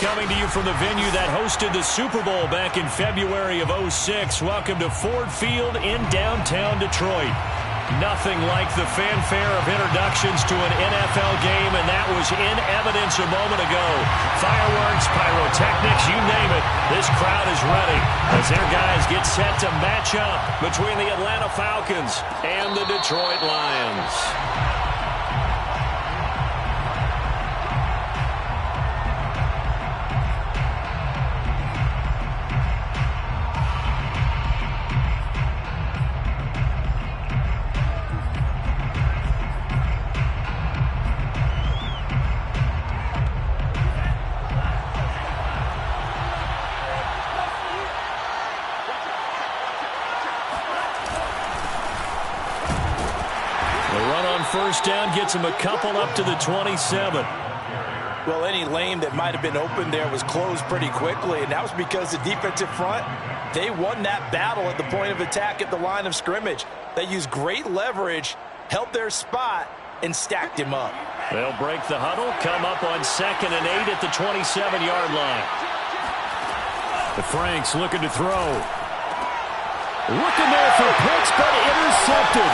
coming to you from the venue that hosted the Super Bowl back in February of '06. Welcome to Ford Field in downtown Detroit. Nothing like the fanfare of introductions to an NFL game, and that was in evidence a moment ago. Fireworks, pyrotechnics, you name it. This crowd is ready as their guys get set to match up between the Atlanta Falcons and the Detroit Lions. First down gets him a couple up to the 27. Well, any lane that might have been open there was closed pretty quickly, and that was because the defensive front, they won that battle at the point of attack at the line of scrimmage. They used great leverage, held their spot, and stacked him up. They'll break the huddle, come up on 2nd and 8 at the 27-yard line. The Franks looking to throw. Looking there for Pitts, but intercepted.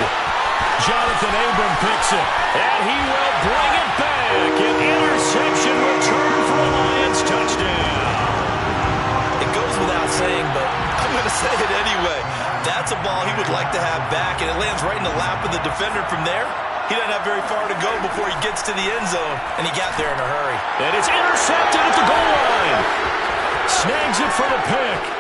Jonathan Abram picks it, and he will bring it back. An interception return for a Lions touchdown. It goes without saying, but I'm going to say it anyway. That's a ball he would like to have back, and it lands right in the lap of the defender from there. He doesn't have very far to go before he gets to the end zone, and he got there in a hurry. And it's intercepted at the goal line. Snags it for the pick.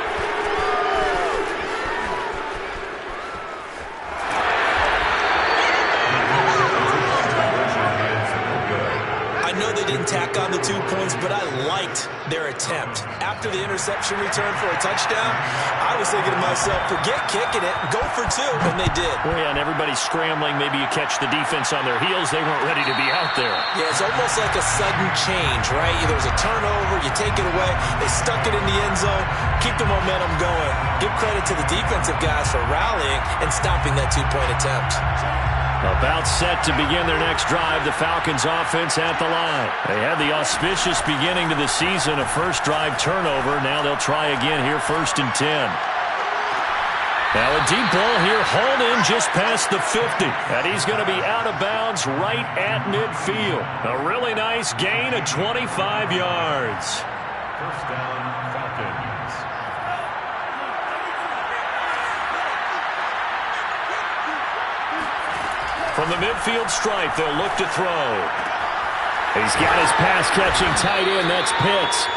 Didn't tack on the 2 points, but I liked their attempt. After the interception return for a touchdown, I was thinking to myself, forget kicking it, go for 2, and they did. Well, yeah, and everybody's scrambling. Maybe you catch the defense on their heels. They weren't ready to be out there. Yeah, it's almost like a sudden change, right? There was a turnover, you take it away, they stuck it in the end zone, keep the momentum going. Give credit to the defensive guys for rallying and stopping that 2-point attempt. About set to begin their next drive, the Falcons offense at the line. They had the auspicious beginning to the season, a first drive turnover. Now they'll try again here, 1st and 10. Now a deep ball here, hauled in just past the 50. And he's going to be out of bounds right at midfield. A really nice gain of 25 yards. First down, Falcons. From the midfield stripe, they'll look to throw. He's got his pass-catching tight end. That's Pitts.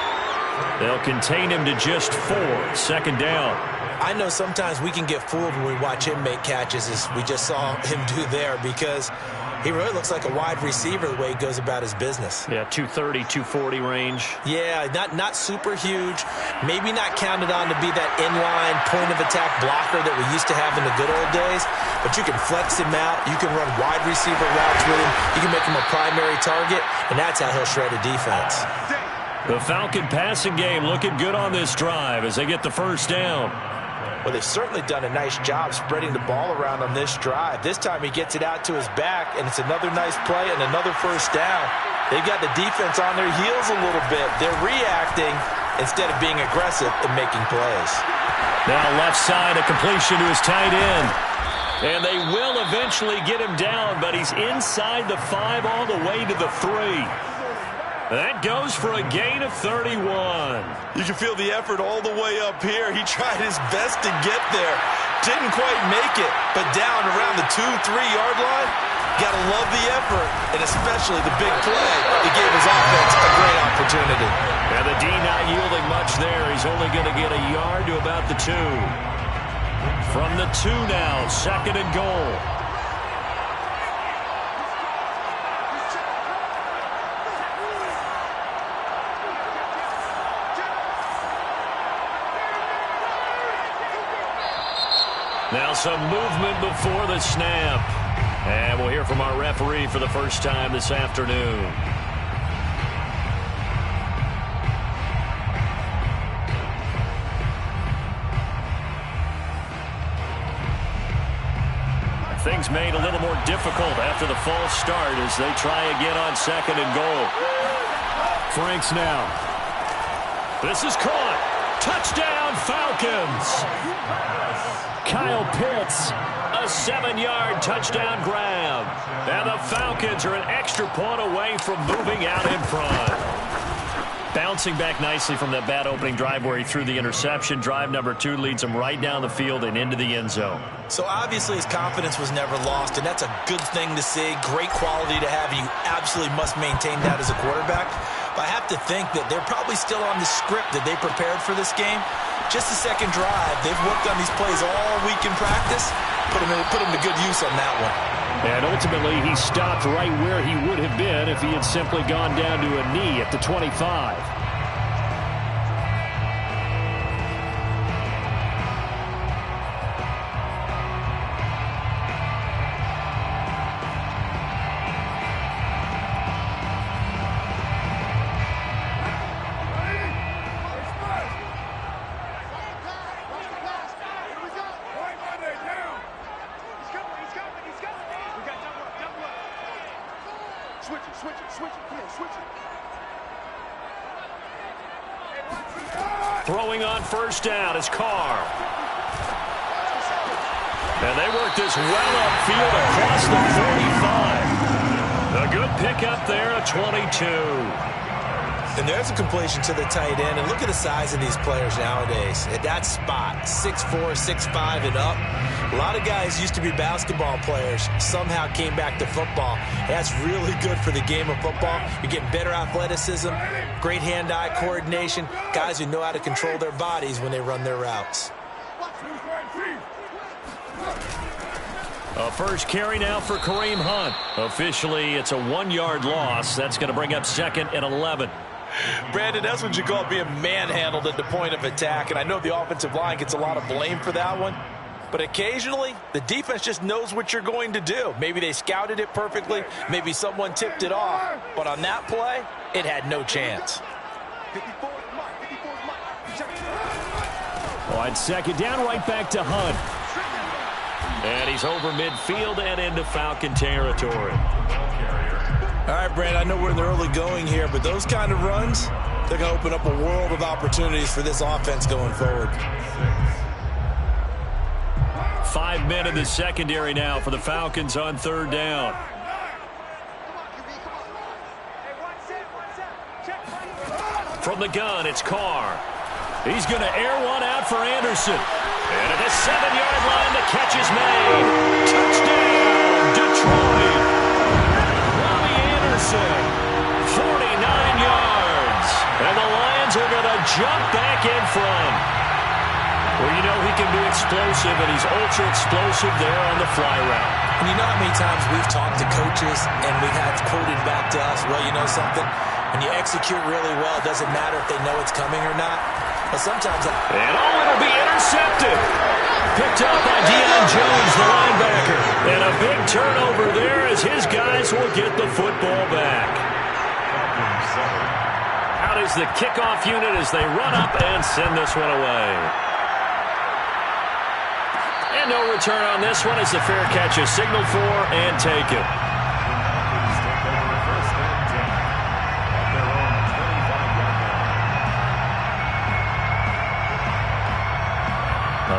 They'll contain him to just 4. 2nd down. I know sometimes we can get fooled when we watch him make catches, as we just saw him do there, because he really looks like a wide receiver the way he goes about his business. Yeah, 230, 240 range. Yeah, not super huge. Maybe not counted on to be that inline point-of-attack blocker that we used to have in the good old days. But you can flex him out. You can run wide receiver routes with him. You can make him a primary target, and that's how he'll shred a defense. The Falcon passing game looking good on this drive as they get the first down. Well, they've certainly done a nice job spreading the ball around on this drive. This time he gets it out to his back, and it's another nice play and another first down. They've got the defense on their heels a little bit. They're reacting instead of being aggressive and making plays. Now left side, a completion to his tight end. And they will eventually get him down, but he's inside the 5 all the way to the 3. That goes for a gain of 31. You can feel the effort all the way up here. He tried his best to get there. Didn't quite make it, but down around the 2-3-yard line, got to love the effort, and especially the big play that gave his offense a great opportunity. And the D not yielding much there. He's only going to get a yard to about the 2. From the 2 now, 2nd and goal. Now some movement before the snap. And we'll hear from our referee for the first time this afternoon. Things made a little more difficult after the false start as they try again on 2nd and goal. Franks now. This is caught. Touchdown, Falcons. Kyle Pitts, a 7-yard touchdown grab. And the Falcons are an extra point away from moving out in front. Bouncing back nicely from that bad opening drive where he threw the interception. Drive number 2 leads him right down the field and into the end zone. So obviously his confidence was never lost, and that's a good thing to see. Great quality to have. You absolutely must maintain that as a quarterback. But I have to think that they're probably still on the script that they prepared for this game. Just the second drive. They've worked on these plays all week in practice. Put him to good use on that one. And ultimately, he stopped right where he would have been if he had simply gone down to a knee at the 25. Throwing on first down is Carr. And they work this well upfield across the 45. A good pickup there at 22. And there's a completion to the tight end. And look at the size of these players nowadays. At that spot, 6'4", 6'5", and up. A lot of guys used to be basketball players, somehow came back to football. That's really good for the game of football. You're getting better athleticism, great hand-eye coordination, guys who know how to control their bodies when they run their routes. A first carry now for Kareem Hunt. Officially, it's a 1-yard loss. That's going to bring up 2nd and 11. Brandon, that's what you call being manhandled at the point of attack, and I know the offensive line gets a lot of blame for that one. But occasionally, the defense just knows what you're going to do. Maybe they scouted it perfectly. Maybe someone tipped it off. But on that play, it had no chance. On 2nd down, right back to Hunt. And he's over midfield and into Falcon territory. All right, Brandon, I know we're in the early going here, but those kind of runs, they're going to open up a world of opportunities for this offense going forward. 5 men in the secondary now for the Falcons on 3rd down. From the gun, it's Carr. He's going to air one out for Anderson. And at the 7-yard line, the catch is made. Touchdown, Detroit. Robbie Anderson, 49 yards. And the Lions are going to jump back in front. Well, you know he can be explosive, and he's ultra-explosive there on the fly route. And you know how many times we've talked to coaches, and we've had quoted back to us, well, you know something? When you execute really well, it doesn't matter if they know it's coming or not. But sometimes... And it'll be intercepted. Picked up by Deion Jones, the linebacker. And a big turnover there as his guys will get the football back. Out is the kickoff unit as they run up and send this one away. And no return on this one as the fair catch is signaled for and taken.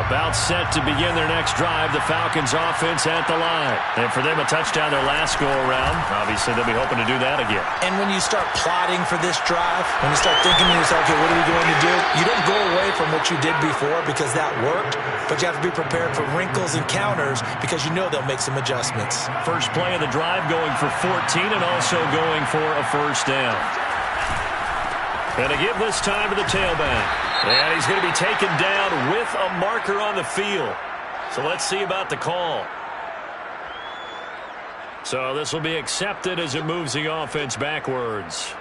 About set to begin their next drive, the Falcons offense at the line. And for them, a touchdown their last go-around. Obviously, they'll be hoping to do that again. And when you start plotting for this drive, when you start thinking to yourself, okay, what are we going to do? You don't go away from what you did before because that worked, but you have to be prepared for wrinkles and counters because you know they'll make some adjustments. First play of the drive going for 14 and also going for a first down. And to give this time to the tailback. And he's going to be taken down with a marker on the field. So let's see about the call. So this will be accepted as it moves the offense backwards.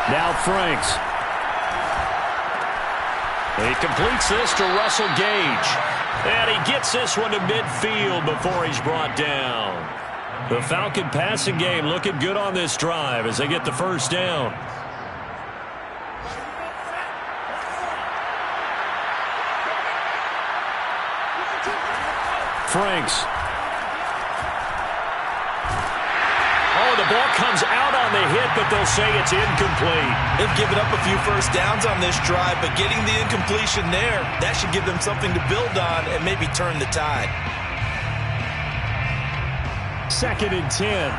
Now Franks. He completes this to Russell Gage. And he gets this one to midfield before he's brought down. The Falcon passing game looking good on this drive as they get the first down. Franks. Oh, the ball comes out on the hit, but they'll say it's incomplete. They've given up a few first downs on this drive, but getting the incompletion there, that should give them something to build on and maybe turn the tide. 2nd and 10.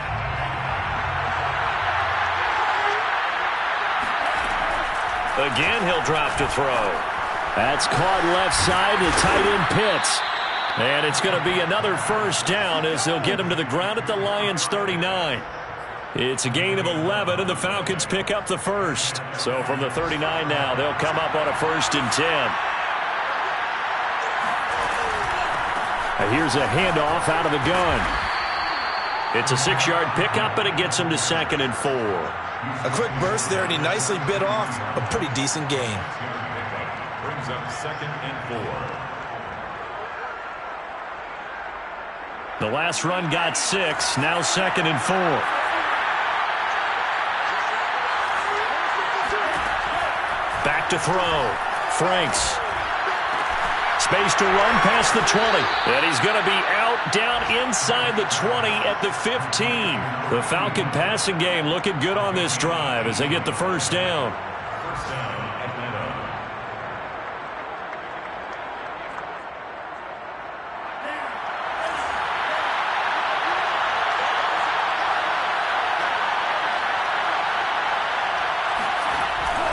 Again, he'll drop to throw. That's caught left side to tight end Pitts. And it's going to be another first down as they'll get him to the ground at the Lions' 39. It's a gain of 11, and the Falcons pick up the first. So from the 39 now, they'll come up on a 1st and 10. Here's a handoff out of the gun. It's a 6-yard pickup, and it gets him to 2nd and 4. A quick burst there, and he nicely bit off a pretty decent gain. Brings up 2nd and 4. The last run got 6, now 2nd and 4. Back to throw. Franks. Space to run past the 20. And he's going to be out down inside the 20 at the 15. The Falcon passing game looking good on this drive as they get the first down. First down, Atlanta.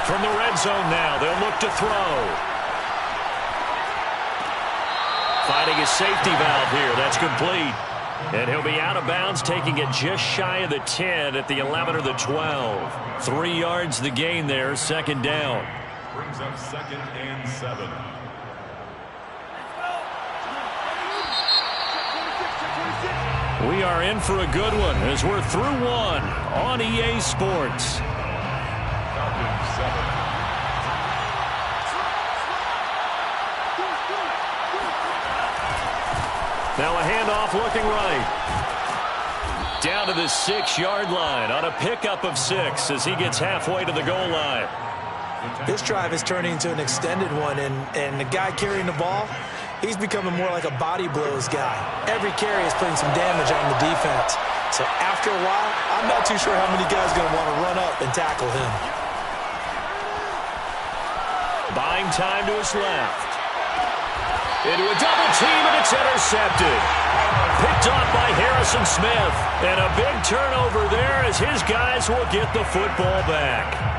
From the red zone now, they'll look to throw. Finding a safety valve here. That's complete. And he'll be out of bounds, taking it just shy of the 10 at the 11 or the 12. 3 yards the gain there, 2nd down. Brings up 2nd and 7. We are in for a good one as we're through one on EA Sports. Falcons 7. Now a handoff looking right. Down to the 6-yard line on a pickup of 6 as he gets halfway to the goal line. This drive is turning into an extended one, and the guy carrying the ball, he's becoming more like a body blows guy. Every carry is putting some damage on the defense. So after a while, I'm not too sure how many guys are going to want to run up and tackle him. Buying time to his left. Into a double team, and it's intercepted. Picked off by Harrison Smith. And a big turnover there as his guys will get the football back.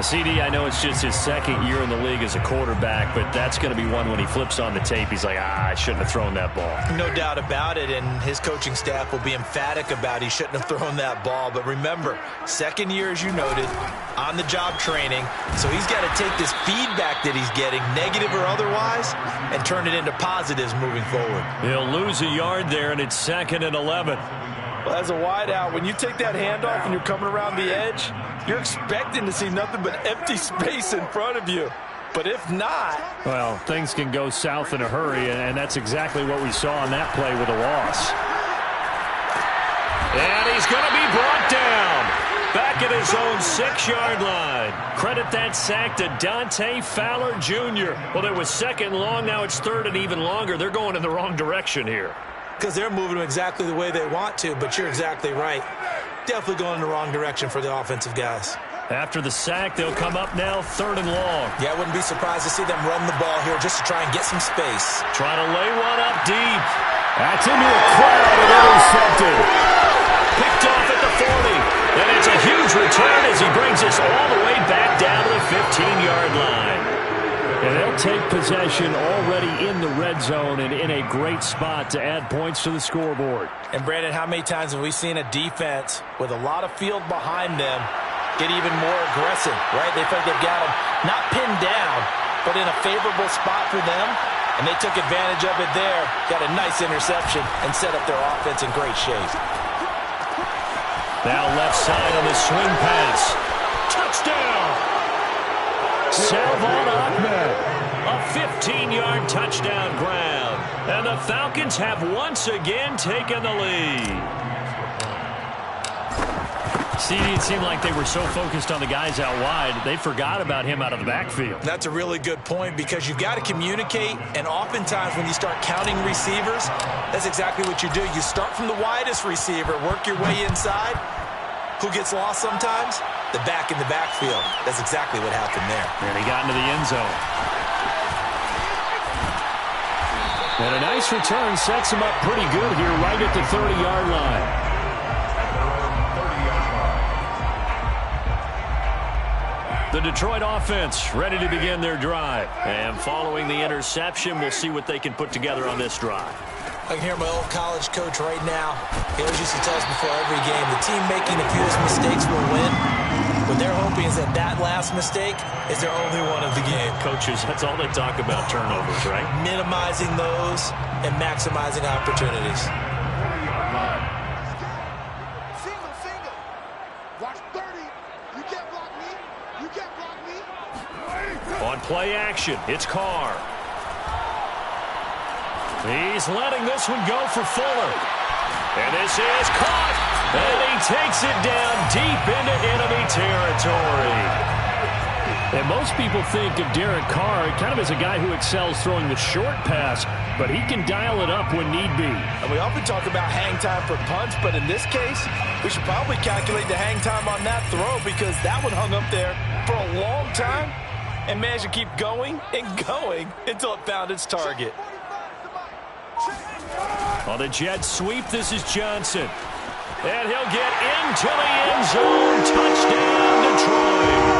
CD, I know it's just his 2nd year in the league as a quarterback, but that's going to be one when he flips on the tape. He's like, I shouldn't have thrown that ball. No doubt about it, and his coaching staff will be emphatic about he shouldn't have thrown that ball. But remember, 2nd year, as you noted, on-the-job training. So he's got to take this feedback that he's getting, negative or otherwise, and turn it into positives moving forward. He'll lose a yard there, and it's 2nd and 11. Well, as a wideout, when you take that handoff and you're coming around the edge, you're expecting to see nothing but empty space in front of you. But if not... Well, things can go south in a hurry, and that's exactly what we saw on that play with a loss. And he's going to be brought down. Back at his own 6-yard line. Credit that sack to Dante Fowler Jr. Well, it was 2nd long, now it's 3rd and even longer. They're going in the wrong direction here. Because they're moving them exactly the way they want to, but you're exactly right. Definitely going in the wrong direction for the offensive guys. After the sack, they'll come up now 3rd and long. Yeah, I wouldn't be surprised to see them run the ball here just to try and get some space. Trying to lay one up deep. That's into a crowd and intercepted. Picked off at the 40. And it's a huge return as he brings us all the way back down to the 15-yard line. And they'll take possession already in the red zone and in a great spot to add points to the scoreboard. And, Brandon, how many times have we seen a defense with a lot of field behind them get even more aggressive, right? They feel like they've got them not pinned down, but in a favorable spot for them, and they took advantage of it there, got a nice interception, and set up their offense in great shape. Now left side on the swing pass. Touchdown! Salvon Ahmed, a 15-yard touchdown grab. And the Falcons have once again taken the lead. See, it seemed like they were so focused on the guys out wide, they forgot about him out of the backfield. That's a really good point because you've got to communicate, and oftentimes when you start counting receivers, that's exactly what you do. You start from the widest receiver, work your way inside. Who gets lost sometimes? The back in the backfield. That's exactly what happened there. And he got into the end zone. And a nice return sets him up pretty good here right at the 30-yard line. The Detroit offense ready to begin their drive. And following the interception, we'll see what they can put together on this drive. I can hear my old college coach right now. He always used to tell us before every game, the team making the fewest mistakes will win. What they're hoping is that that last mistake is their only one of the game. Coaches, that's all they talk about, turnovers, right? Minimizing those and maximizing opportunities. Single. Watch 30. You can't block me. You can't block me. On play action, it's Carr. He's letting this one go for Fuller. And this is caught. And he takes it down deep into enemy territory. And most people think of Derek Carr kind of as a guy who excels throwing the short pass, but he can dial it up when need be. And we often talk about hang time for punts, but in this case, we should probably calculate the hang time on that throw because that one hung up there for a long time and managed to keep going and going until it found its target. On the jet sweep, this is Johnson. And he'll get into the end zone. Touchdown, Detroit.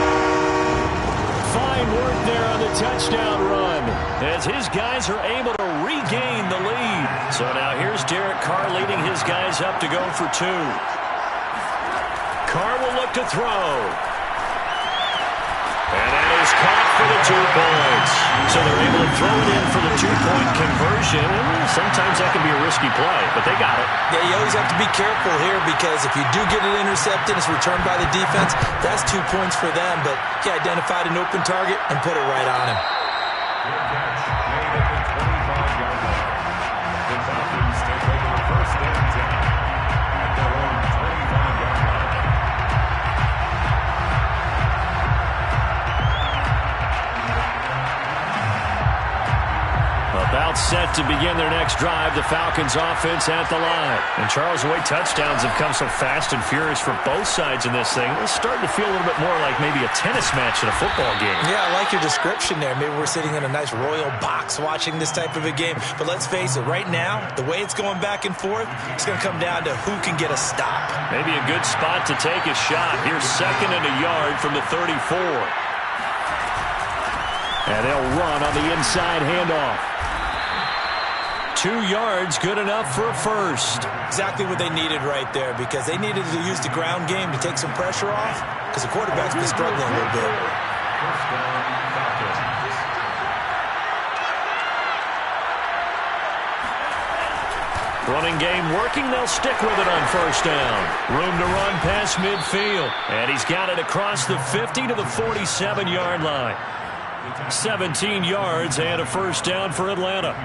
Fine work there on the touchdown run as his guys are able to regain the lead. So now here's Derek Carr leading his guys up to go for two. Carr will look to throw. And that is caught for the 2 points. So they're able to throw it in for the 2-point conversion. Sometimes that can be a risky play, but they got it. Yeah, you always have to be careful here because if you do get it intercepted, it's returned by the defense, that's 2 points for them. But he identified an open target and put it right on him. Good catch made at the 25-yard line. The Falcons take over the first and 10 at their own 25-yard line. About set to begin their next drive, the Falcons offense at the line. And Charles, the way touchdowns have come so fast and furious for both sides in this thing, it's starting to feel a little bit more like maybe a tennis match in a football game. Yeah, I like your description there. Maybe we're sitting in a nice royal box watching this type of a game. But let's face it, right now, the way it's going back and forth, it's going to come down to who can get a stop. Maybe a good spot to take a shot. Here's 2nd and a yard from the 34. And they'll run on the inside handoff. 2 yards, good enough for a first. Exactly what they needed right there because they needed to use the ground game to take some pressure off because the quarterback's been struggling a little bit. Running game working, they'll stick with it on first down. Room to run past midfield. And he's got it across the 50 to the 47-yard line. 17 yards and a first down for Atlanta.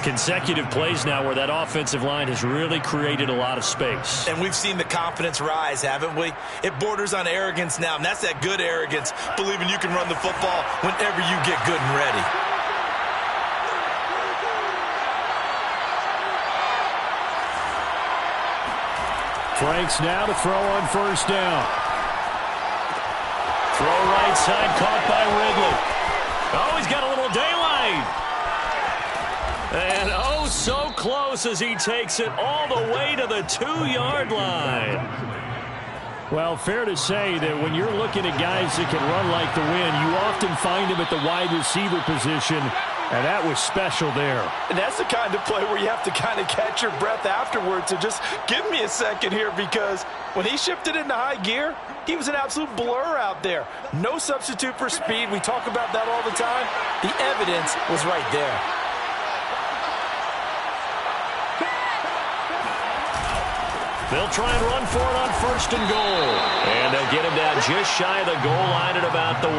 Consecutive plays now where that offensive line has really created a lot of space. And we've seen the confidence rise, haven't we? It borders on arrogance now, and that's that good arrogance, believing you can run the football whenever you get good and ready. Franks now to throw on first down. Throw right side, caught by Ridley. Oh, he's got a little daylight. And oh, so close as he takes it all the way to the 2-yard line. Well, fair to say that when you're looking at guys that can run like the wind, you often find them at the wide receiver position, and that was special there. And that's the kind of play where you have to kind of catch your breath afterwards. So just give me a second here because when he shifted into high gear, he was an absolute blur out there. No substitute for speed. We talk about that all the time. The evidence was right there. They'll try and run for it on first and goal. And they'll get him down just shy of the goal line at about the 1.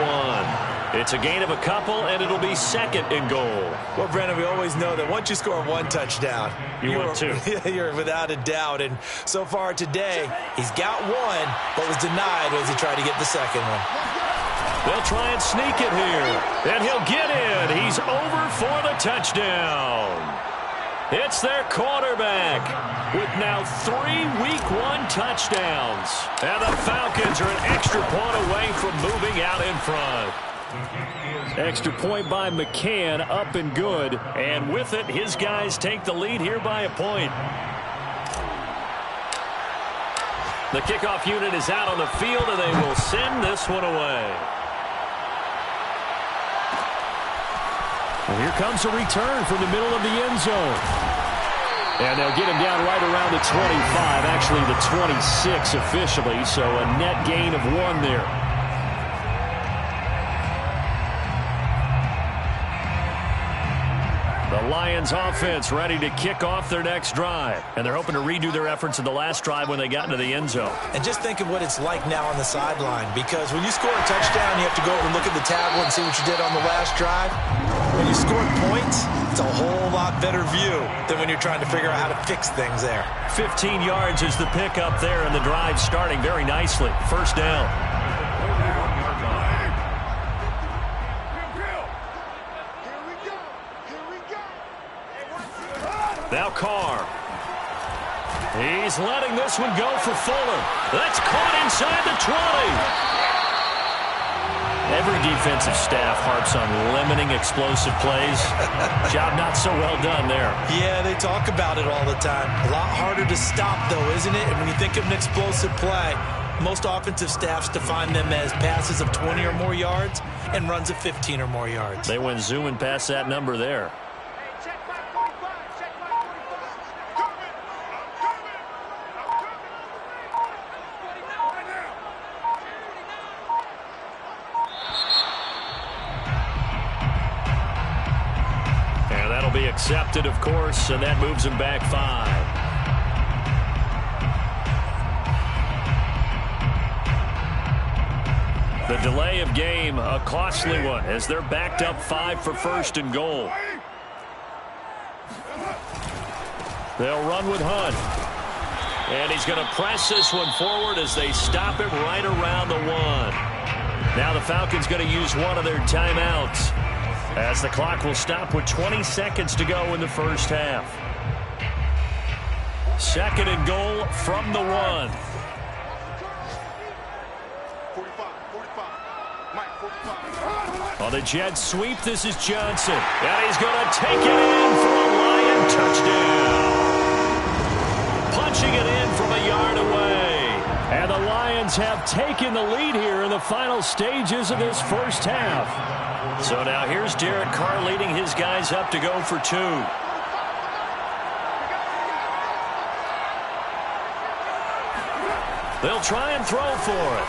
It's a gain of a couple, and it'll be second and goal. Well, Brennan, we always know that once you score one touchdown, want two. You're without a doubt. And so far today, he's got one, but was denied as he tried to get the second one. They'll try and sneak it here, and he'll get in. He's over for the touchdown. It's their quarterback with now 3 Week 1 touchdowns. And the Falcons are an extra point away from moving out in front. Extra point by McCann, up and good. And with it, his guys take the lead here by a point. The kickoff unit is out on the field, and they will send this one away. Well, here comes a return from the middle of the end zone. And they'll get him down right around the 25, actually the 26 officially, so a net gain of 1 there. The Lions offense ready to kick off their next drive. And they're hoping to redo their efforts in the last drive when they got into the end zone. And just think of what it's like now on the sideline, because when you score a touchdown, you have to go over and look at the tablet and see what you did on the last drive. When you score points, it's a whole lot better view than when you're trying to figure out how to fix things there. 15 yards is the pickup there, and the drive starting very nicely. First down. Now Carr. He's letting this one go for Fuller. That's caught inside the 20. Every defensive staff harps on limiting explosive plays. Job not so well done there. Yeah, they talk about it all the time. A lot harder to stop, though, isn't it? And when you think of an explosive play, most offensive staffs define them as passes of 20 or more yards and runs of 15 or more yards. They went zooming past that number there. Be accepted, of course, and that moves him back 5. The delay of game, a costly one, as they're backed up 5 for first and goal. They'll run with Hunt. And he's going to press this one forward as they stop it right around the 1. Now the Falcons going to use one of their timeouts, as the clock will stop with 20 seconds to go in the first half. Second and goal from the 1. 45. On the jet sweep, this is Johnson. And he's going to take it in for a Lion touchdown. Punching it in from a yard away. And the Lions have taken the lead here in the final stages of this first half. So now here's Derek Carr leading his guys up to go for 2. They'll try and throw for it.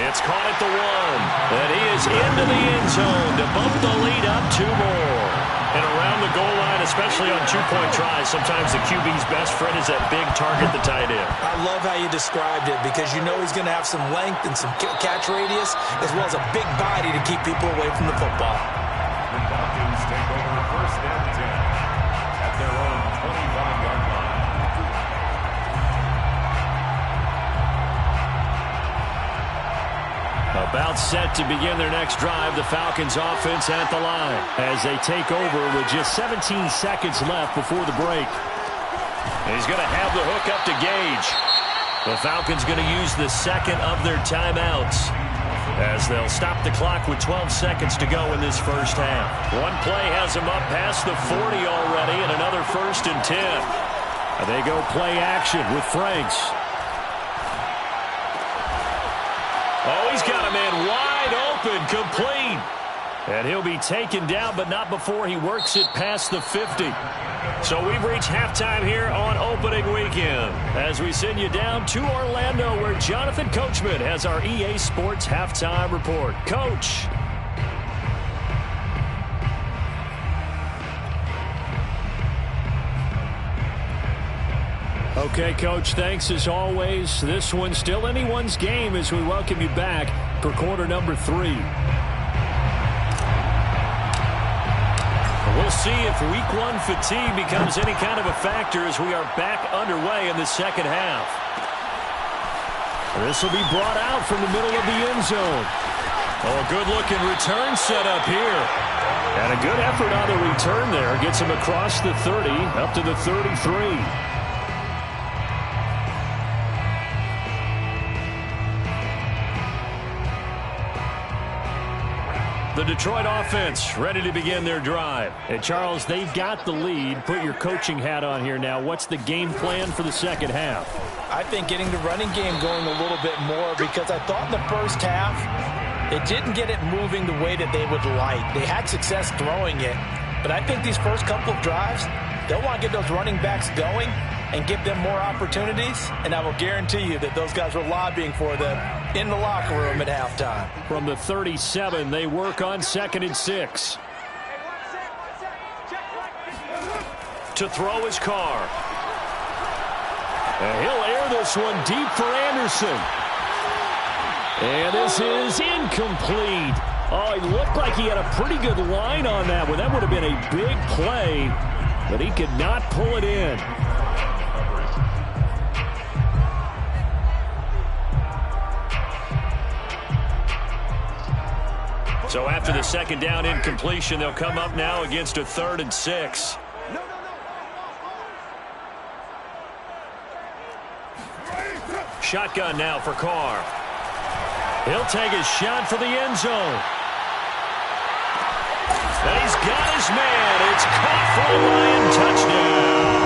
It's caught at the 1. And he is into the end zone to bump the lead up 2 more. And around the goal line, especially on 2-point tries, sometimes the QB's best friend is that big target, the tight end. I love how you described it, because you know he's going to have some length and some catch radius, as well as a big body to keep people away from the football. The Falcons take over first and 10 at their own 25-yard line. About set to begin their next drive, the Falcons offense at the line as they take over with just 17 seconds left before the break. And he's going to have the hook up to Gage. The Falcons going to use the second of their timeouts as they'll stop the clock with 12 seconds to go in this first half. One play has them up past the 40 already, and another first and 10. They go play action with Franks. Oh, he's got a man wide open, complete. And he'll be taken down, but not before he works it past the 50. So we've reached halftime here on opening weekend as we send you down to Orlando, where Jonathan Coachman has our EA Sports halftime report. Coach. Okay, Coach, thanks as always. This one's still anyone's game as we welcome you back for quarter number 3. We'll see if week 1 fatigue becomes any kind of a factor as we are back underway in the second half. This will be brought out from the middle of the end zone. Oh, a good-looking return set up here. And a good effort on the return there. Gets him across the 30, up to the 33. The Detroit offense ready to begin their drive. And Charles, they've got the lead. Put your coaching hat on here now. What's the game plan for the second half? I think getting the running game going a little bit more, because I thought in the first half it didn't get it moving the way that they would like. They had success throwing it, but I think these first couple of drives, they'll want to get those running backs going and give them more opportunities, and I will guarantee you that those guys were lobbying for them in the locker room at halftime. From the 37, they work on 2nd and 6. To throw his Carr. And he'll air this one deep for Anderson. And this is incomplete. Oh, he looked like he had a pretty good line on that one. That would have been a big play, but he could not pull it in. So after the second down incompletion, they'll come up now against a 3rd and 6. Shotgun now for Carr. He'll take his shot for the end zone. And he's got his man. It's caught for a Lion touchdown.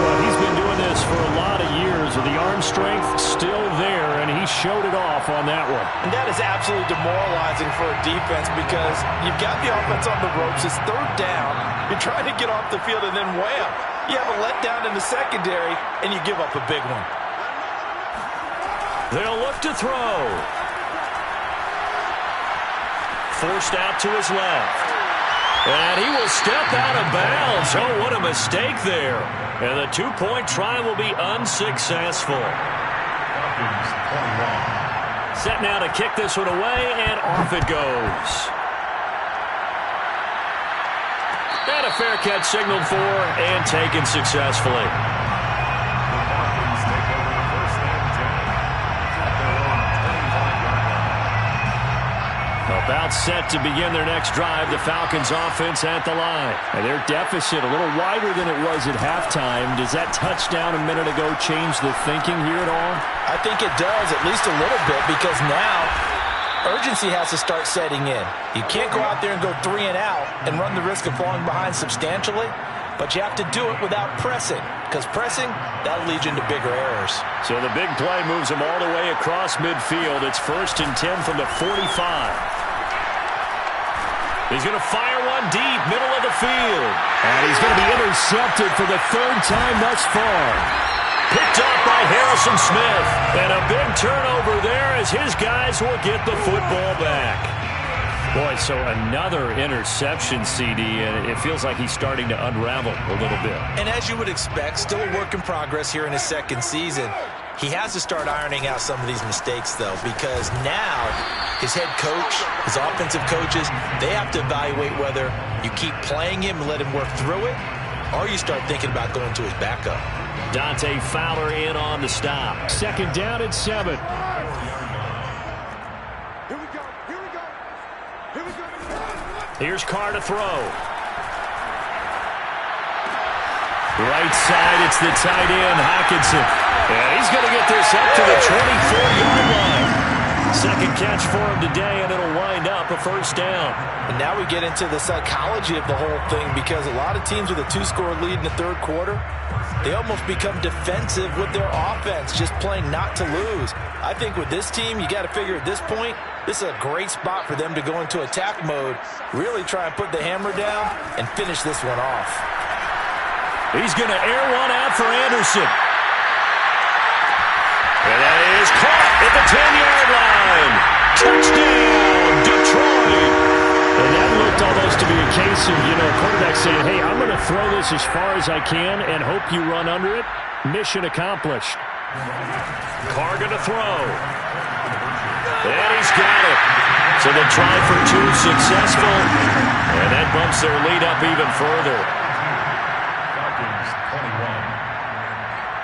Well, he's been doing this for a lot of years with the arm strength still there, and he showed it off on that one. And that is absolutely demoralizing for a defense, because you've got the offense on the ropes. It's 3rd down. You're trying to get off the field, and then wham, you have a letdown in the secondary, and you give up a big one. They'll look to throw. Forced out to his left. And he will step out of bounds. Oh, what a mistake there. And the 2-point try will be unsuccessful. Set now to kick this one away, and off it goes. And a fair catch signaled for and taken successfully. About set to begin their next drive, the Falcons offense at the line. And their deficit a little wider than it was at halftime. Does that touchdown a minute ago change the thinking here at all? I think it does, at least a little bit, because now urgency has to start setting in. You can't go out there and go 3 and out and run the risk of falling behind substantially, but you have to do it without pressing, because pressing, that'll lead you into bigger errors. So the big play moves them all the way across midfield. It's 1st and 10 from the 45. He's going to fire one deep, middle of the field. And he's going to be intercepted for the 3rd time thus far. Picked up by Harrison Smith. And a big turnover there as his guys will get the football back. Boy, so another interception, CD, and it feels like he's starting to unravel a little bit. And as you would expect, still a work in progress here in his 2nd season. He has to start ironing out some of these mistakes, though, because now his head coach, his offensive coaches, they have to evaluate whether you keep playing him and let him work through it, or you start thinking about going to his backup. Dante Fowler in on the stop. 2nd down and 7. Here we go. Here we go. Here we go. Here's Carr to throw. Right side, it's the tight end, Hockenson. And he's going to get this up to the 24-yard line. 2nd catch for him today, and it'll wind up a 1st down. And now we get into the psychology of the whole thing, because a lot of teams with a 2-score lead in the 3rd quarter, they almost become defensive with their offense, just playing not to lose. I think with this team, you got to figure at this point, this is a great spot for them to go into attack mode, really try and put the hammer down and finish this one off. He's going to air one out for Anderson. And that is caught at the 10-yard line. Touchdown, Detroit. And that looked almost to be a case of, quarterback saying, hey, I'm going to throw this as far as I can and hope you run under it. Mission accomplished. Carr going to throw. And he's got it. So the try for 2 successful. And that bumps their lead up even further.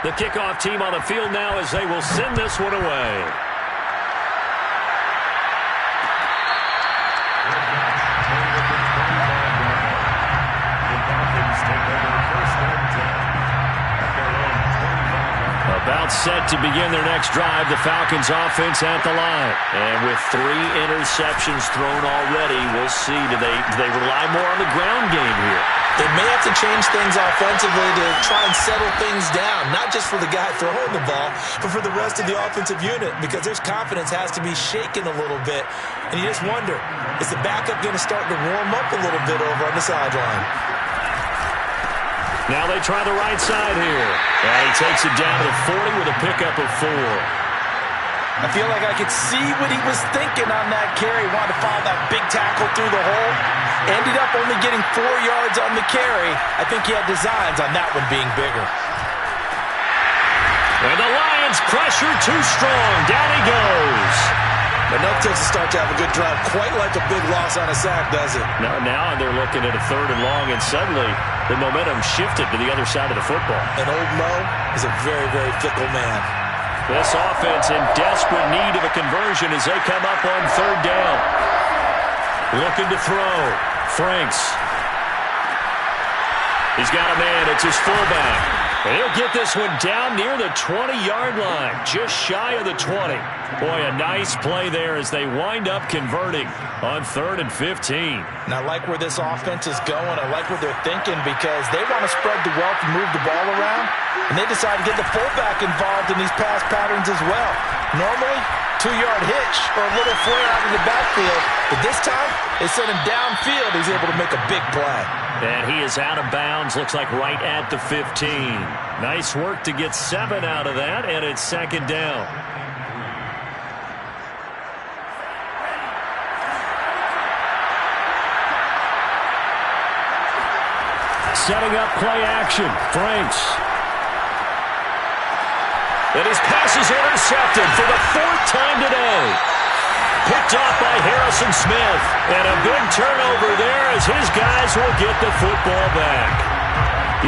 The kickoff team on the field now as they will send this one away. About set to begin their next drive, the Falcons offense at the line. And with 3 interceptions thrown already, we'll see. Do they rely more on the ground game here? They may have to change things offensively to try and settle things down, not just for the guy throwing the ball, but for the rest of the offensive unit, because their confidence has to be shaken a little bit. And you just wonder, is the backup going to start to warm up a little bit over on the sideline? Now they try the right side here. And he takes it down to the 40 with a pickup of 4. I feel like I could see what he was thinking on that carry. Wanted to follow that big tackle through the hole. Ended up only getting 4 yards on the carry. I think he had designs on that one being bigger. And the Lions pressure too strong. Down he goes. Enough takes to start to have a good drive. Quite like a big loss on a sack, does it? Now they're looking at a 3rd and long, and suddenly the momentum shifted to the other side of the football. And old Mo is a very, very fickle man. This offense in desperate need of a conversion as they come up on 3rd down. Looking to throw. Franks. He's got a man. It's his fullback. And he'll get this one down near the 20-yard line, just shy of the 20. Boy, a nice play there as they wind up converting on 3rd and 15. And I like where this offense is going. I like what they're thinking because they want to spread the wealth and move the ball around. And they decide to get the fullback involved in these pass patterns as well. Normally, 2-yard hitch or a little flare out of the backfield. But this time, they send him downfield. He's able to make a big play. And he is out of bounds, looks like right at the 15. Nice work to get 7 out of that, and it's 2nd down. Setting up play action. Franks. And his pass is intercepted for the 4th time today. Picked off by Harrison Smith. And a big turnover there as his guys will get the football back.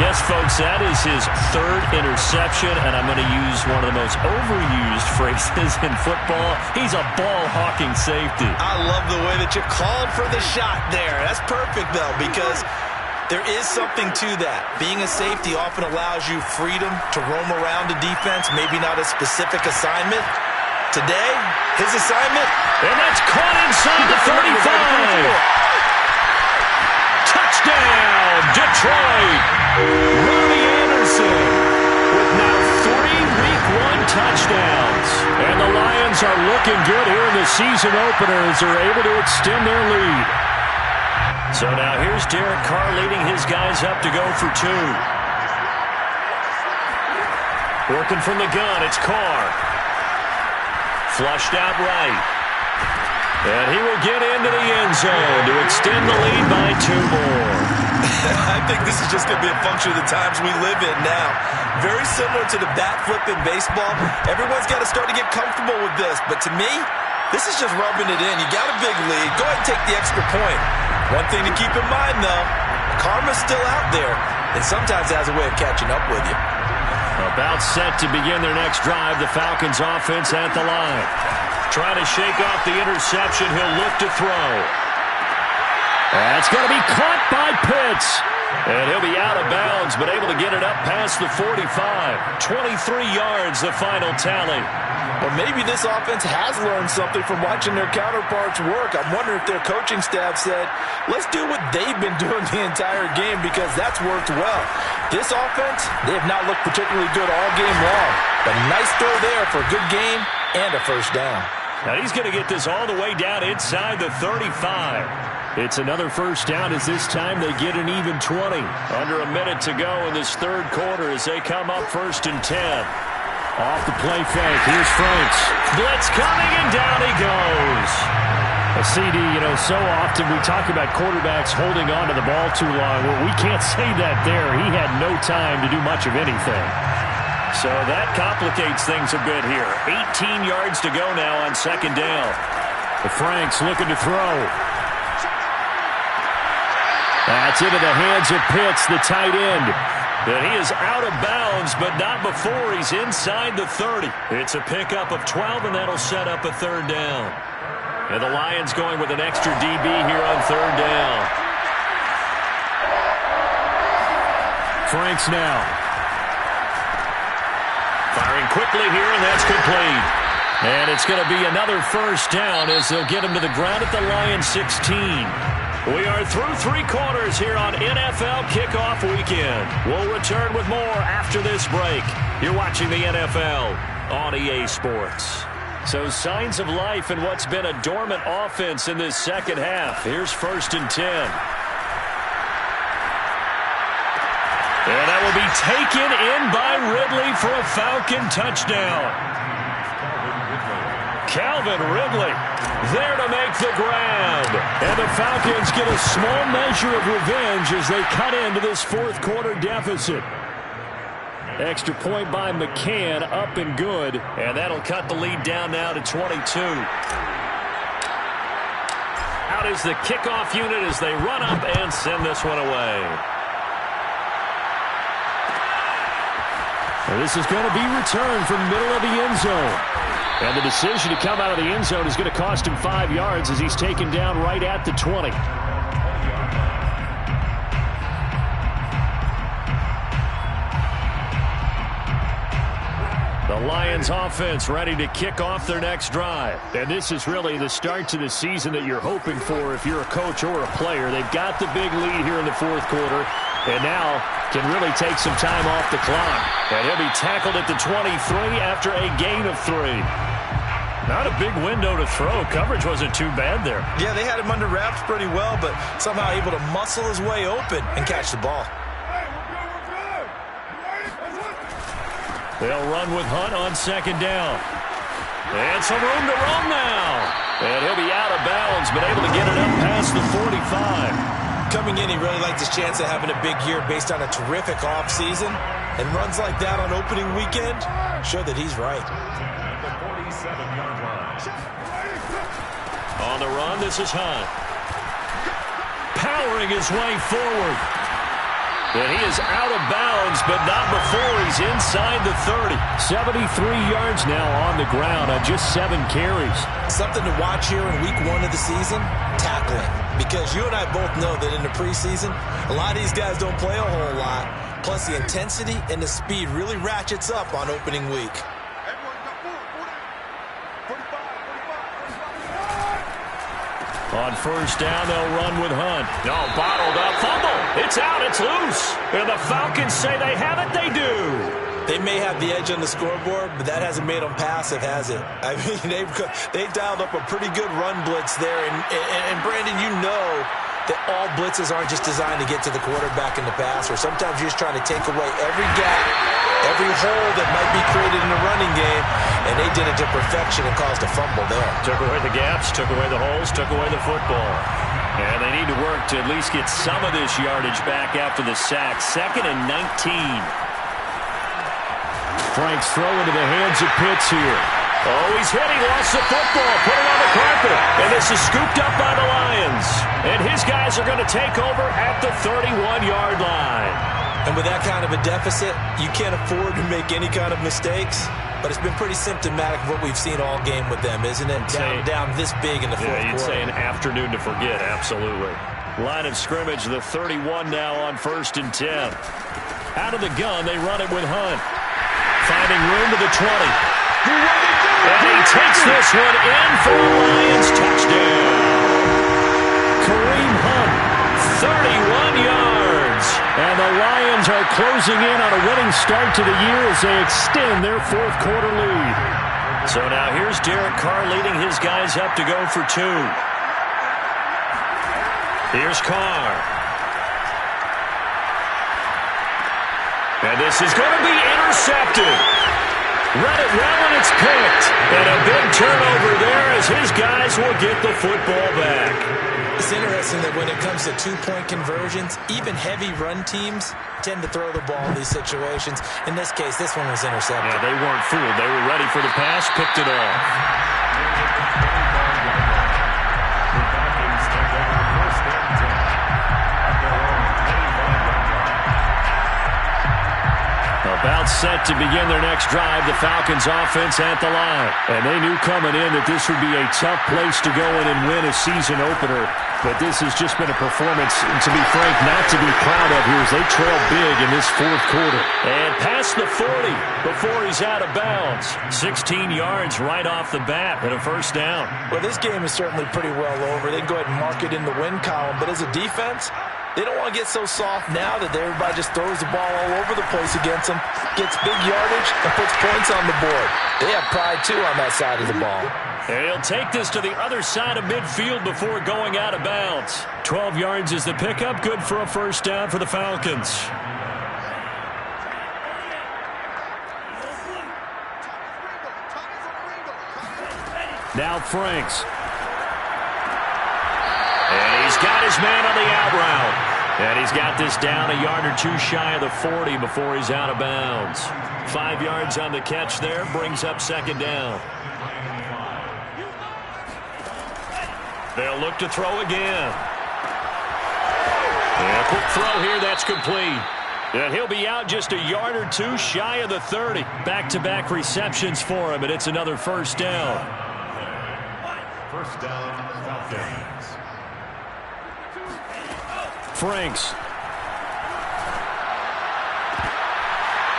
Yes, folks, that is his 3rd interception, and I'm going to use one of the most overused phrases in football. He's a ball-hawking safety. I love the way that you called for the shot there. That's perfect, though, because there is something to that. Being a safety often allows you freedom to roam around the defense, maybe not a specific assignment. Today, his assignment, and that's caught inside the 35. Touchdown, Detroit. Ronnie Anderson with now 3 Week 1 touchdowns. And the Lions are looking good here in the season opener as they're able to extend their lead. So now here's Derek Carr leading his guys up to go for 2. Working from the gun, it's Carr. Flushed out right. And he will get into the end zone to extend the lead by 2 more. I think this is just going to be a function of the times we live in now. Very similar to the bat flip in baseball. Everyone's got to start to get comfortable with this. But to me, this is just rubbing it in. You got a big lead. Go ahead and take the extra point. One thing to keep in mind, though, karma's still out there, and sometimes it has a way of catching up with you. About set to begin their next drive, the Falcons offense at the line. Trying to shake off the interception. He'll look to throw. That's going to be caught by Pitts. And he'll be out of bounds, but able to get it up past the 45. 23 yards, the final tally. Well, maybe this offense has learned something from watching their counterparts work. I'm wondering if their coaching staff said, let's do what they've been doing the entire game because that's worked well. This offense, they have not looked particularly good all game long. But nice throw there for a good game and a 1st down. Now he's going to get this all the way down inside the 35. It's another 1st down as this time they get an even 20. Under a minute to go in this 3rd quarter as they come up 1st and 10. Off the play fake. Here's Franks. Blitz coming, and down he goes. A CD, so often we talk about quarterbacks holding on to the ball too long. Well, we can't say that there. He had no time to do much of anything. So that complicates things a bit here. 18 yards to go now on second down. The Franks looking to throw. That's into the hands of Pitts, the tight end. And he is out of bounds, but not before he's inside the 30. It's a pickup of 12, and that'll set up a third down. And the Lions going with an extra DB here on third down. Franks now. Firing quickly here, and that's complete. And it's going to be another first down as they'll get him to the ground at the Lions 16. We are through three quarters here on NFL Kickoff Weekend. We'll return with more after this break. You're watching the NFL on EA Sports. So signs of life in what's been a dormant offense in this second half. Here's 1st and 10. And that will be taken in by Ridley for a Falcon touchdown. Calvin Ridley there to make the grab. And the Falcons get a small measure of revenge as they cut into this fourth quarter deficit. Extra point by McCann, up and good. And that'll cut the lead down now to 22. Out is the kickoff unit as they run up and send this one away. Well, this is going to be returned from the middle of the end zone. And the decision to come out of the end zone is going to cost him 5 yards as he's taken down right at the 20. The Lions offense ready to kick off their next drive. And this is really the start to the season that you're hoping for if you're a coach or a player. They've got the big lead here in the fourth quarter and now can really take some time off the clock. And he'll be tackled at the 23 after a gain of 3. Not a big window to throw. Coverage wasn't too bad there. Yeah, they had him under wraps pretty well, but somehow able to muscle his way open and catch the ball. They'll run with Hunt on second down. And some room to roam now. And he'll be out of bounds, but able to get it up past the 45. Coming in, he really liked his chance of having a big year based on a terrific offseason. And runs like that on opening weekend show that he's right. At the 47-yard line. On the run, this is Hunt. Powering his way forward. And he is out of bounds, but not before he's inside the 30. 73 yards now on the ground on just 7 carries. Something to watch here in week 1 of the season, tackling. Because you and I both know that in the preseason, a lot of these guys don't play a whole lot. Plus, the intensity and the speed really ratchets up on opening week. On first down, they'll run with Hunt. No, bottled up. Fumble. It's out. It's loose. And the Falcons say they have it. They do. They may have the edge on the scoreboard, but that hasn't made them passive, has it? I mean, they dialed up a pretty good run blitz there. And Brandon, you know that all blitzes aren't just designed to get to the quarterback in the passer. Sometimes you're just trying to take away every gap, every hole that might be created in the running game, and they did it to perfection and caused a fumble there. Took away the gaps, took away the holes, took away the football. And they need to work to at least get some of this yardage back after the sack. 2nd and 19. Franks throw into the hands of Pitts here. Oh, he's hit. He lost the football. Put it on the carpet. And this is scooped up by the Lions. And his guys are going to take over at the 31-yard line. And with that kind of a deficit, you can't afford to make any kind of mistakes. But it's been pretty symptomatic of what we've seen all game with them, isn't it? Down this big in the fourth quarter. You'd say an afternoon to forget, absolutely. Line of scrimmage, the 31 now on 1st and 10. Out of the gun, they run it with Hunt. Finding room to the 20. And he takes this one in for a Lions touchdown. Kareem Hunt, 31 yards. And the Lions are closing in on a winning start to the year as they extend their fourth quarter lead. So now here's Derek Carr leading his guys up to go for 2. Here's Carr. And this is going to be intercepted. Run it well, and it's picked. And a big turnover there as his guys will get the football back. It's interesting that when it comes to two-point conversions, even heavy run teams tend to throw the ball in these situations. In this case, this one was intercepted. Yeah, they weren't fooled. They were ready for the pass, picked it off. About set to begin their next drive, the Falcons offense at the line. And they knew coming in that this would be a tough place to go in and win a season opener. But this has just been a performance, to be frank, not to be proud of here as they trail big in this fourth quarter. And past the 40 before he's out of bounds. 16 yards right off the bat and a first down. Well, this game is certainly pretty well over. They can go ahead and mark it in the win column. But as a defense, they don't want to get so soft now that everybody just throws the ball all over the place against them, gets big yardage, and puts points on the board. They have pride, too, on that side of the ball. And he'll take this to the other side of midfield before going out of bounds. 12 yards is the pickup. Good for a first down for the Falcons. Now Franks. And he's got his man on the out route. And he's got this down a yard or two shy of the 40 before he's out of bounds. 5 yards on the catch there, brings up second down. They'll look to throw again. And a quick throw here, that's complete. And he'll be out just a yard or two shy of the 30. Back-to-back receptions for him, and it's another first down. First down, Falcons. Franks.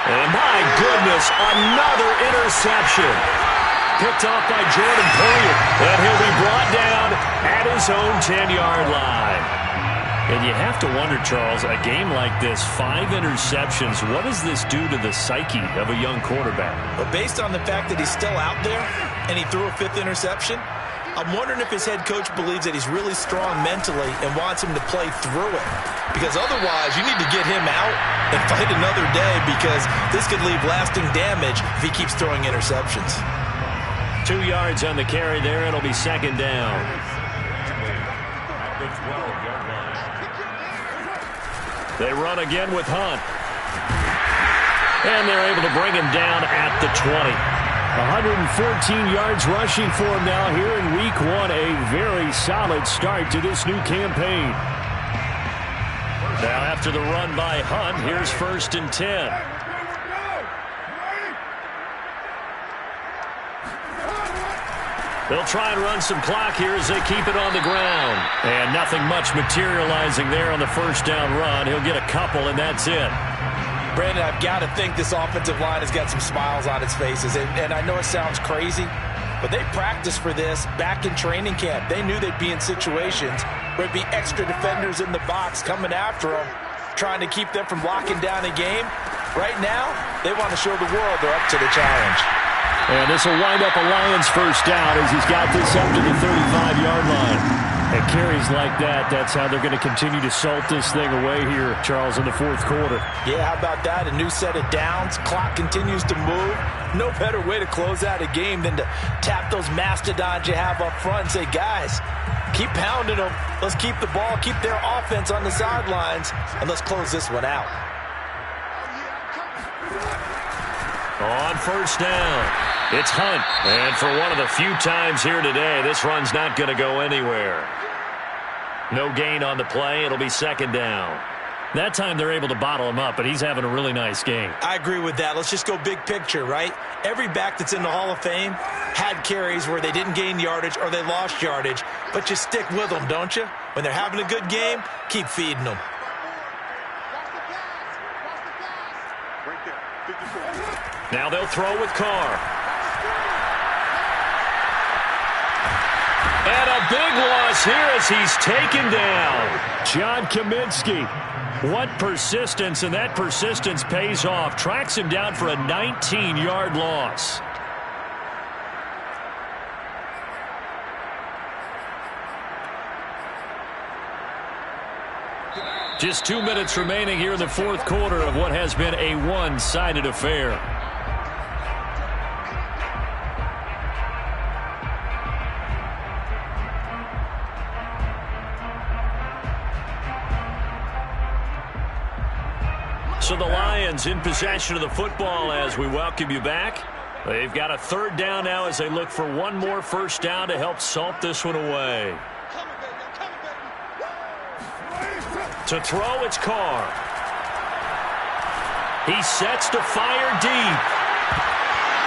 And my goodness, another interception. Picked off by Jordan Poyer. And he'll be brought down at his own 10-yard line. And you have to wonder, Charles, a game like this, 5 interceptions, what does this do to the psyche of a young quarterback? But based on the fact that he's still out there and he threw a 5th interception, I'm wondering if his head coach believes that he's really strong mentally and wants him to play through it. Because otherwise, you need to get him out and fight another day because this could leave lasting damage if he keeps throwing interceptions. 2 yards on the carry there. It'll be second down. At the 12-yard line. They run again with Hunt. And they're able to bring him down at the 20. 114 yards rushing for him now here in week 1. A very solid start to this new campaign. Now after the run by Hunt, here's 1st and 10. They'll try and run some clock here as they keep it on the ground. And nothing much materializing there on the first down run. He'll get a couple, and that's it. Brandon, I've got to think this offensive line has got some smiles on its faces. And I know it sounds crazy, but they practiced for this back in training camp. They knew they'd be in situations where there'd be extra defenders in the box coming after them, trying to keep them from locking down a game. Right now, they want to show the world they're up to the challenge. And this will wind up a Lions first down as he's got this up to the 35-yard line. And carries like that, that's how they're going to continue to salt this thing away here, Charles, in the fourth quarter. Yeah, how about that? A new set of downs. Clock continues to move. No better way to close out a game than to tap those mastodons you have up front and say, guys, keep pounding them. Let's keep the ball, keep their offense on the sidelines, and let's close this one out. On first down, it's Hunt. And for one of the few times here today, this run's not going to go anywhere. No gain on the play. It'll be second down. That time they're able to bottle him up, but he's having a really nice game. I agree with that. Let's just go big picture, right? Every back that's in the Hall of Fame had carries where they didn't gain yardage or they lost yardage, but you stick with them, don't you? When they're having a good game, keep feeding them. Now they'll throw with Carr. And a big loss here as he's taken down. John Kaminsky. What persistence, and that persistence pays off. Tracks him down for a 19-yard loss. Just 2 minutes remaining here in the fourth quarter of what has been a one-sided affair. So the Lions in possession of the football as we welcome you back. They've got a third down now as they look for one more first down to help salt this one away. To throw, it's Carr. He sets to fire deep.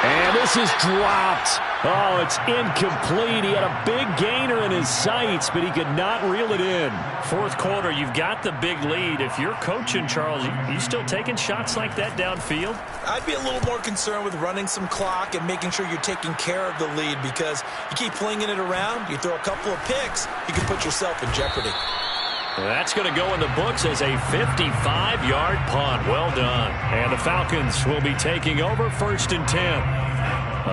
And this is dropped. Oh, it's incomplete. He had a big gainer in his sights, but he could not reel it in. Fourth quarter, you've got the big lead. If you're coaching, Charles, you still taking shots like that downfield? I'd be a little more concerned with running some clock and making sure you're taking care of the lead, because you keep flinging it around, you throw a couple of picks, you can put yourself in jeopardy. That's going to go in the books as a 55-yard punt. Well done. And the Falcons will be taking over 1st and 10.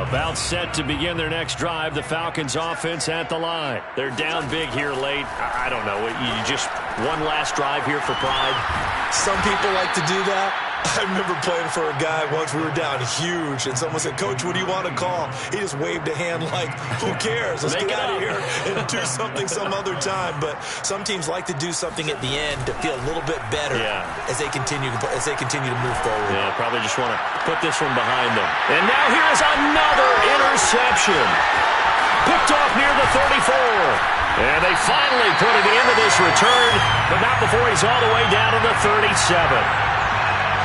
About set to begin their next drive. The Falcons offense at the line. They're down big here late. I don't know. You just one last drive here for pride. Some people like to do that. I remember playing for a guy once. We were down huge, and someone said, "Coach, what do you want to call?" He just waved a hand like, who cares? Let's get out of here and do something some other time. But some teams like to do something at the end to feel a little bit better as they continue to move forward. Yeah, probably just want to put this one behind them. And now here is another interception. Picked off near the 34. And they finally put it into this return, but not before he's all the way down to the 37.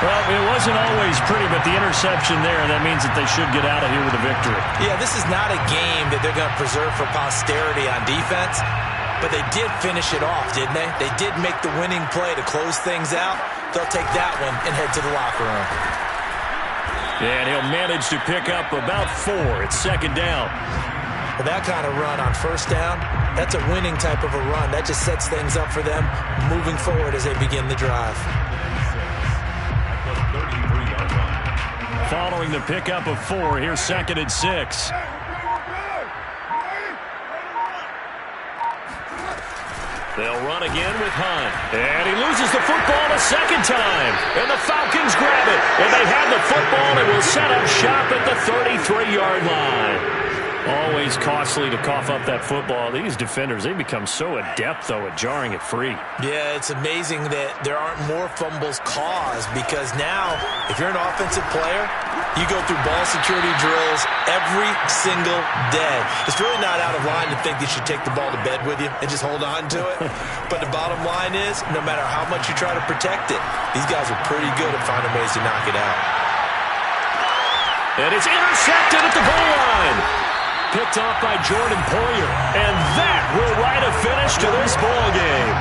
Well, it wasn't always pretty, but the interception there, that means that they should get out of here with a victory. Yeah, this is not a game that they're going to preserve for posterity on defense, but they did finish it off, didn't they? They did make the winning play to close things out. They'll take that one and head to the locker room. Yeah, and he'll manage to pick up about 4. It's 2nd down. With that kind of run on 1st down, that's a winning type of a run. That just sets things up for them moving forward as they begin the drive. Following the pickup of 4, here's 2nd and 6. They'll run again with Hunt. And he loses the football a second time. And the Falcons grab it. And they have the football and will set up shop at the 33-yard line. Always costly to cough up that football. These defenders, they become so adept, though, at jarring it free. Yeah, it's amazing that there aren't more fumbles caused, because now, if you're an offensive player, you go through ball security drills every single day. It's really not out of line to think you should take the ball to bed with you and just hold on to it. But the bottom line is, no matter how much you try to protect it, these guys are pretty good at finding ways to knock it out. And it's intercepted at the goal line. Picked off by Jordan Poyer. And that will write a finish to this ball game.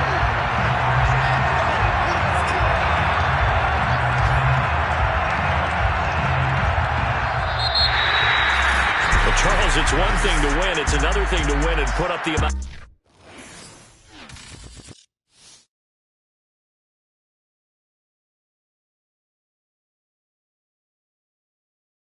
Well, Charles, it's one thing to win. It's another thing to win and put up the amount.